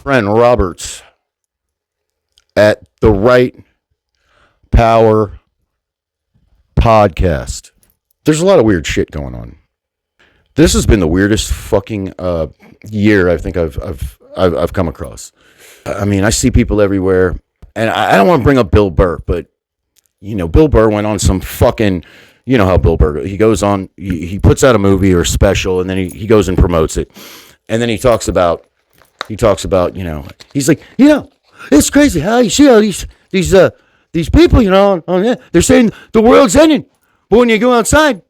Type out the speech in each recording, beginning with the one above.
friend Roberts at the Right Power Podcast. There's a lot of weird shit going on. This has been the weirdest fucking year I think I've come across. I mean, I see people everywhere, and I don't want to bring up Bill Burr, but you know, Bill Burr went on some fucking, you know how Bill Burr, he goes on, he puts out a movie or a special, and then he goes and promotes it, and then he talks about, you know, he's like, you know, it's crazy how you see all these people, you know, they're saying the world's ending, but when you go outside,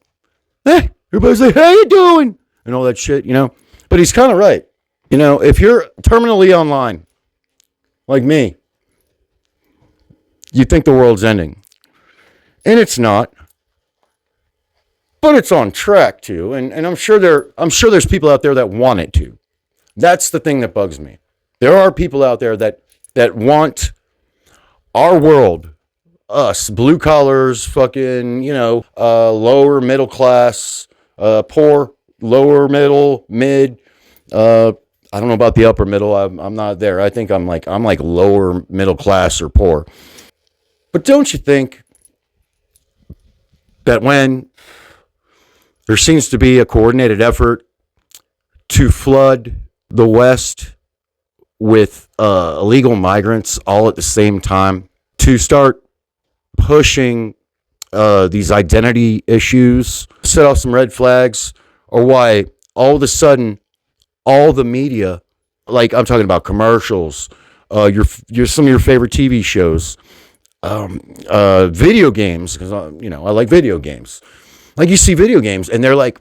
hey, everybody's like, how you doing? And all that shit, you know. But he's kind of right. You know, if you're terminally online, like me, you think the world's ending. And it's not. But it's on track to. And I'm sure there's people out there that want it to. That's the thing that bugs me. There are people out there that want our world, us, blue collars, fucking, you know, lower middle class, poor, lower middle, mid. I don't know about the upper middle. I'm not there. I think I'm like lower middle class or poor. But don't you think that when there seems to be a coordinated effort to flood the West with illegal migrants all at the same time, to start pushing these identity issues, set off some red flags, or why all of a sudden all the media, like I'm talking about commercials, your some of your favorite TV shows, video games, because you know I like video games. Like you see video games, and they're like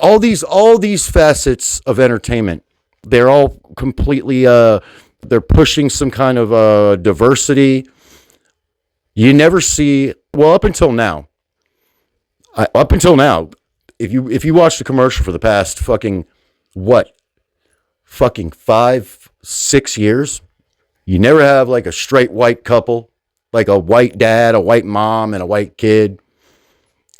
all these facets of entertainment. They're all completely they're pushing some kind of diversity. You never see, well, up until now, if you watch the commercial for the past fucking 5-6 years, you never have like a straight white couple, like a white dad, a white mom, and a white kid,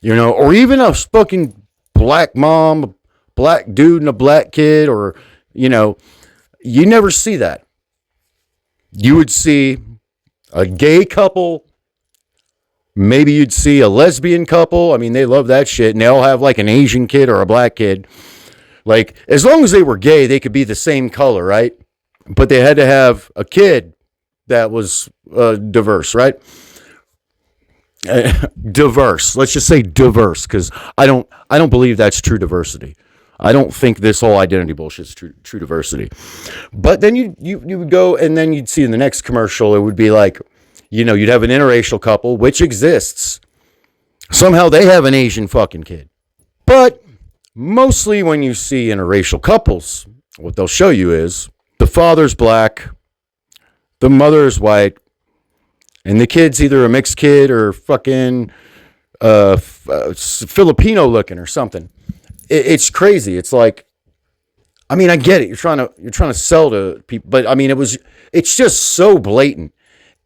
you know, or even a fucking black mom, a black dude and a black kid, or, you know, you never see that. You would see a gay couple. Maybe you'd see a lesbian couple. I mean, they love that shit. And they all have like an Asian kid or a black kid. Like, as long as they were gay, they could be the same color, right? But they had to have a kid that was diverse, right? Diverse. Let's just say diverse, because I don't believe that's true diversity. I don't think this whole identity bullshit is true diversity. But then you would go, and then you'd see in the next commercial, it would be like, you know, you'd have an interracial couple, which exists. Somehow they have an Asian fucking kid. But mostly when you see interracial couples, what they'll show you is the father's black, the mother's white, and the kid's either a mixed kid or fucking Filipino looking or something. It's crazy. It's like, I mean, I get it. You're trying to sell to people, but I mean, it's just so blatant.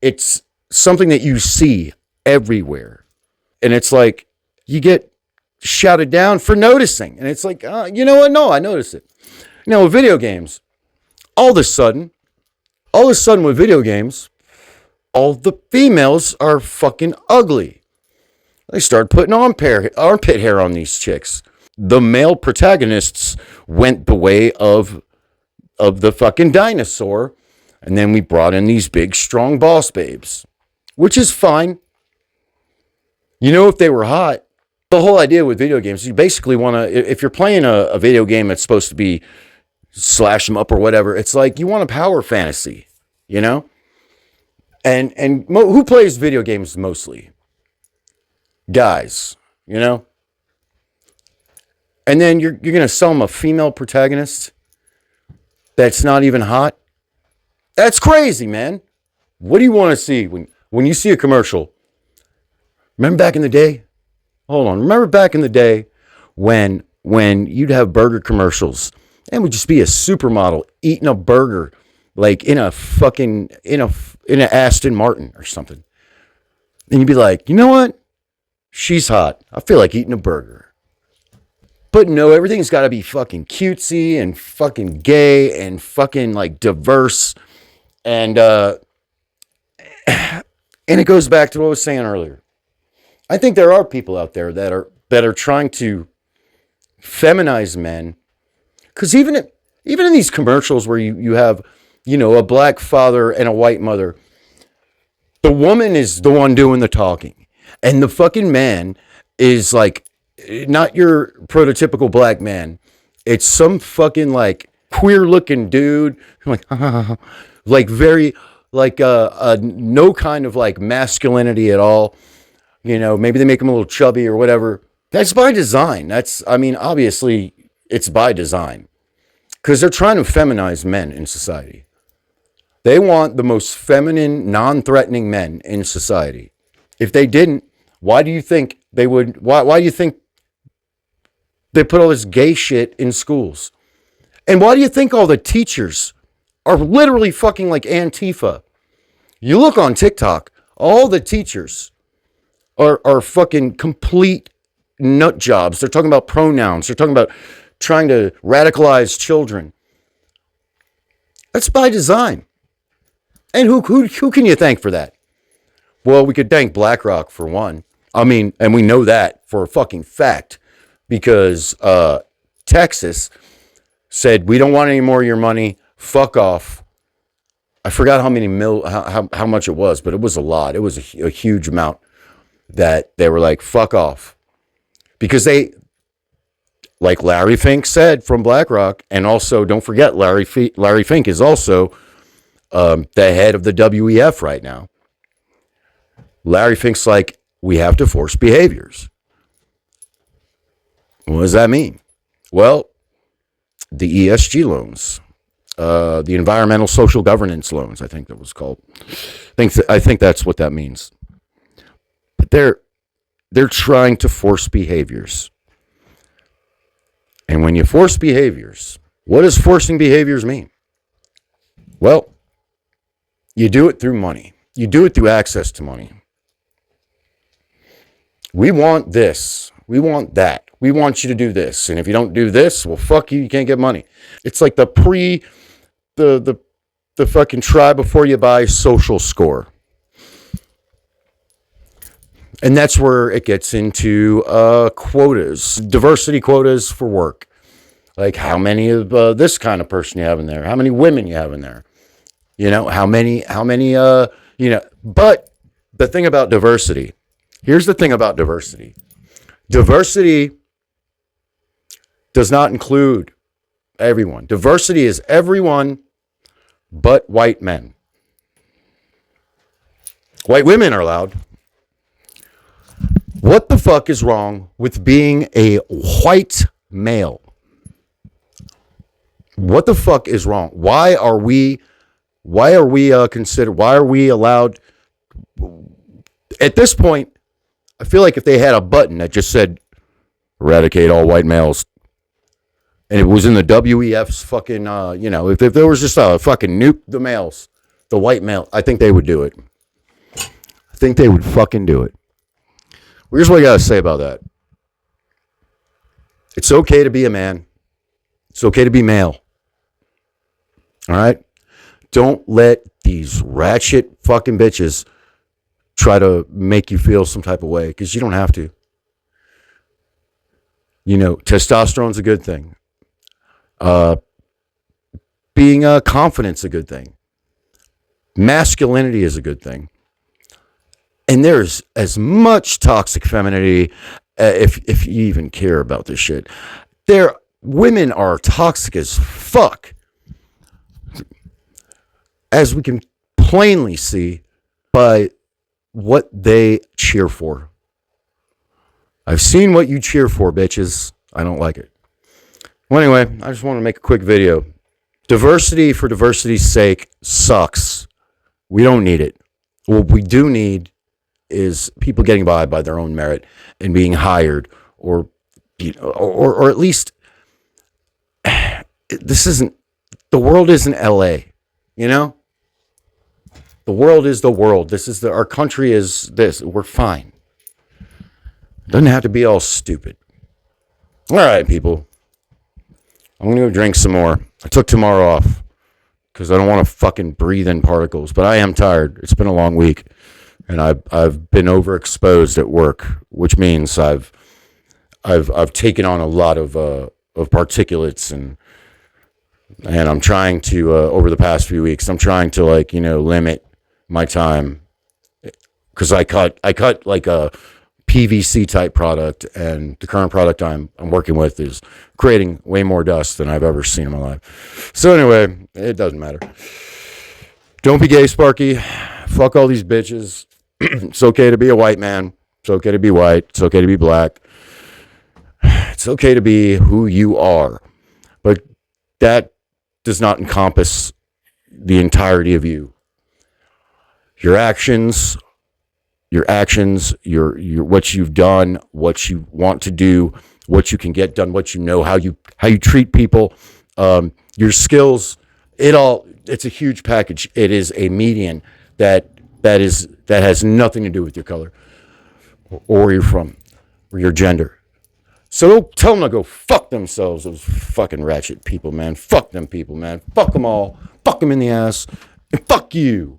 It's something that you see everywhere. And it's like, you get shouted down for noticing. And it's like, you know what? No, I notice it. You know, with video games, all of a sudden with video games, all the females are fucking ugly. They start putting armpit hair on these chicks. The male protagonists went the way of the fucking dinosaur. And then we brought in these big, strong boss babes, which is fine. You know, if they were hot, the whole idea with video games, you basically want to, if you're playing a video game that's supposed to be slash them up or whatever, it's like you want a power fantasy, you know? And who plays video games mostly? Guys, you know? And then you're going to sell them a female protagonist that's not even hot? That's crazy, man. What do you want to see when you see a commercial? Remember back in the day? Hold on. Remember back in the day when you'd have burger commercials and it would just be a supermodel eating a burger like in a Aston Martin or something. And you'd be like, you know what? She's hot. I feel like eating a burger. But no, everything's got to be fucking cutesy and fucking gay and fucking like diverse. And it goes back to what I was saying earlier. I think there are people out there that are trying to feminize men. Because even in these commercials where you have, a black father and a white mother, the woman is the one doing the talking. And the fucking man is like, not your prototypical black man. It's some fucking like queer looking dude. Like, like very, like no kind of like masculinity at all. Maybe they make him a little chubby or whatever. That's by design. Obviously it's by design. Because they're trying to feminize men in society. They want the most feminine, non-threatening men in society. If they didn't, why do you think they would? Why do you think they put all this gay shit in schools? And why do you think all the teachers are literally fucking like Antifa? You look on TikTok, all the teachers are fucking complete nut jobs. They're talking about pronouns. They're talking about trying to radicalize children. That's by design. And who can you thank for that? Well, we could thank BlackRock for one. And we know that for a fucking fact because Texas said, we don't want any more of your money. Fuck off. I forgot how much it was, but it was a lot. It was a huge amount that they were like, fuck off. Because they, like Larry Fink said from BlackRock, and also don't forget Larry Fink is also the head of the WEF right now. Larry Fink's like, we have to force behaviors. What does that mean? Well, the ESG loans, the environmental social governance loans, I think that was called. I think that's what that means. But they're trying to force behaviors. And when you force behaviors, what does forcing behaviors mean? Well, you do it through money. You do it through access to money. We want this. We want that. We want you to do this. And if you don't do this, well, fuck you. You can't get money. It's like the fucking try before you buy social score. And that's where it gets into quotas, diversity quotas for work. Like how many of this kind of person you have in there? How many women you have in there? How many, but the thing about diversity, here's the thing about diversity. Diversity does not include everyone. Diversity is everyone but white men. White women are allowed. What the fuck is wrong with being a white male? What the fuck is wrong? Why are we considered? Why are we allowed? At this point, I feel like if they had a button that just said eradicate all white males, and it was in the WEF's fucking, if there was just a fucking nuke the males, the white male, I think they would do it. I think they would fucking do it. Here's what I got to say about that. It's okay to be a man. It's okay to be male. All right? Don't let these ratchet fucking bitches try to make you feel some type of way, because you don't have to. Testosterone's a good thing. Being confident's a good thing. Masculinity is a good thing. And there's as much toxic femininity, if you even care about this shit. Women are toxic as fuck, as we can plainly see by what they cheer for. I've seen what you cheer for, bitches. I don't like it. Well, anyway, I just want to make a quick video. Diversity for diversity's sake sucks. We don't need it. What we do need is people getting by their own merit and being hired, or at least the world isn't LA, The world is the world. Our country is this. We're fine. It doesn't have to be all stupid. All right, people. I'm going to go drink some more. I took tomorrow off because I don't want to fucking breathe in particles, but I am tired. It's been a long week, and I've been overexposed at work, which means I've taken on a lot of particulates, and I'm trying to over the past few weeks, I'm trying to limit my time because I cut like a PVC type product, and the current product I'm working with is creating way more dust than I've ever seen in my life. So anyway, it doesn't matter. Don't be gay, Sparky. Fuck all these bitches. It's okay to be a white man. It's okay to be white. It's okay to be black. It's okay to be who you are. But that does not encompass the entirety of you. Your actions, your what you've done, what you want to do, what you can get done, what you know, how you treat people, your skills, it's a huge package. It is a median that has nothing to do with your color or you're from or your gender. So don't tell them to go fuck themselves, those fucking ratchet people, man. Fuck them people, man. Fuck them all. Fuck them in the ass. And fuck you.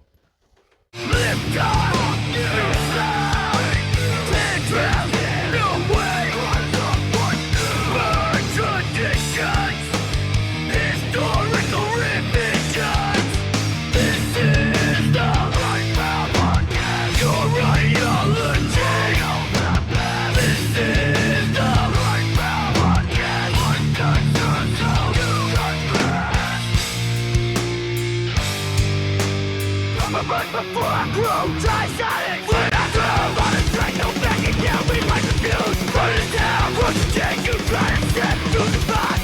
Before I grow, try silence. When I throw on a track, no backing down. We might refuse. Run it down, rush to take you, try to step to the fire.